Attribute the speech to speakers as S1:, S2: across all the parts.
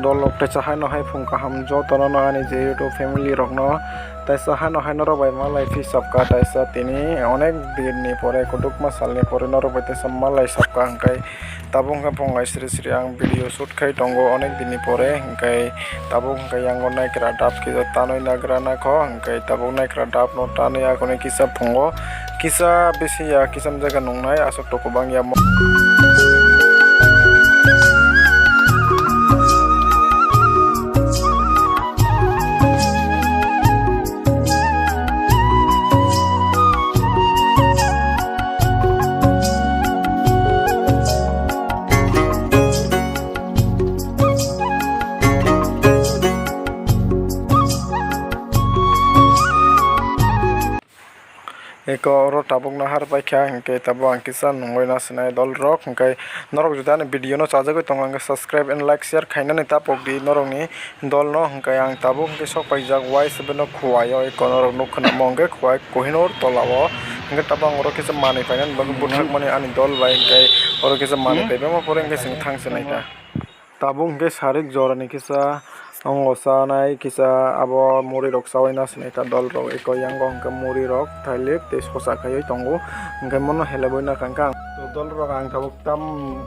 S1: dol rok tei sahai no hai phung kaham joto no ani je YouTube family rok no tai sahai no hai norok bai malai fi sapka taisa tini onek din ni pore kuduk masal ni pore norok bai taisa malai sapka hingkai tabung ke pongai sri sri ang video shoot khai tongo onek din ni pore hingkai tabung hingkai yango naikra dap kisa tanoi nagra na kho hingkai tabung naikra dap no tanoi akone kisa phungo kisa besi ya kisam jaga nongnai asok to kubang ya eko oro tabuk na har paikha hingke tabo ang kisa nongoi na sinai dol rok hingkai norok judani video no chajagoi tongo hingke subscribe and like share khainani tapok di norok ni dol no hingkai ang tabuk hingke sok paijak Y7 no khuwai o eko norok nukha mo hingke khuwai Kohinoor tolao hingke tabang oro kisa manui painani bagu buthak mani ani dol bai hingkai oro kisa manui paibama pore hingke sing thang sinai ka tabuk hingke sarik jorani kisa ongo sanai kisa abo muri rok sawaina sinai ka dol rok eko yango hingke muri rok thailik tei sosa khaioi tongo hingke mono helaboi na kangkang dol rok ang tabuk tam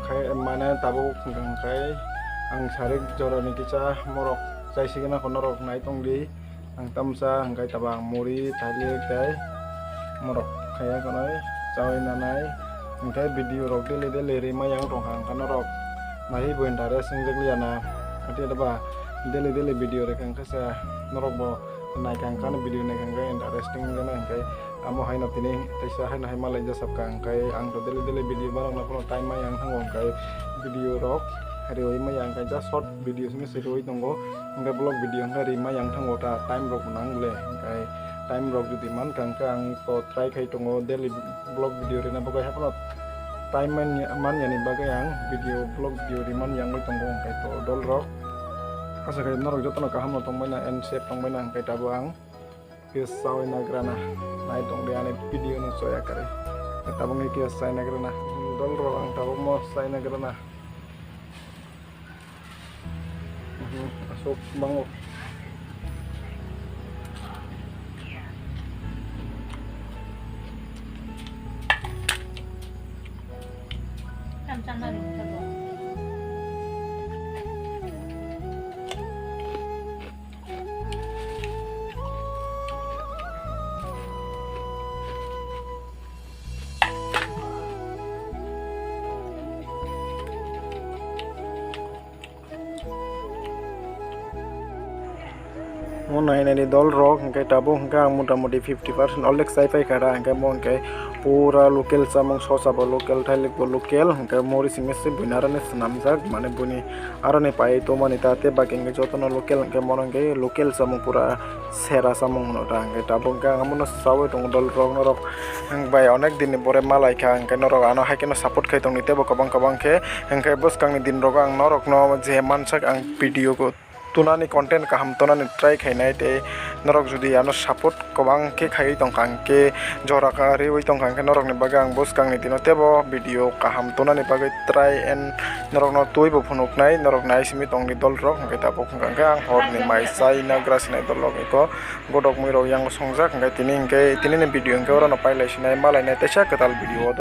S1: khai mane tabuk hingkai ang sarik jorani kisa morok chaisigena konorok nai tongdi ang tamsa hingkai tabang muri thailik tei morok khaya konoi chawaina nai hingkai video rok dele dele rima yang tongkang kanorok nahi boin dare singjekliana ati daba dele dele video rekang kasa norok bo naikang kan video naikang kai interesting lena kai amo haina tini taisa haina hai malai jasap kang kai ang to dele dele video barang na kono time yang hangong kai video rok hari oi ma yang kai just short video sini seroi tongo ngai blog video ngai rima yang thango ta time rok nang le kai time rok judi man kang kang ko try kai tongo daily blog video rena bagai hapno time man yani bagai yang video blog video riman yang oi tongo kai to dol rok asa kai norok jotono kaham no tongbai na and shape tongbai na kai tabuang kisau na grana nai tong de ane video no soya kare tabung ki sai na grana dol ro ang tabung mo sai na grana asok bango
S2: Cam na rin tabung
S1: monai nani dol rok hingkai tabo hingkai ang motamoti 50% olek sai pai kara hingkai mo hingkai pura local samung sosa bo local thailik bo local hingkai mori singese bunarane snamjak mane buni arone pai to mani tate baking jotono local hingkai mo hingkai local samung pura sera samung no ta hingkai tabo hingkai amono sawai tong dol rok norok hingbai onek din ni bore malai kha hingkai norok ano haikeno support khai tong nite bo kabang kabang khe hingkai bos kangni din rok ang norok no je mansak ang video ko tunani content kaham tunani try khainai te norok judi ano support kobang ke khai tongkang ke jora ka rewi tongkang ke norok ni bagang bos kang ni dino tebo video kaham tunani bagai try and norok no tui bo phunuk nai norok nai simi tong ni dol rok hingkai ta bokang ke ang hor ni mai sai na gras nai dol rok eko godok mui rok yang songjak hingkai tini ni video hingkai ora no pailai sinai malai nai tesa ketal video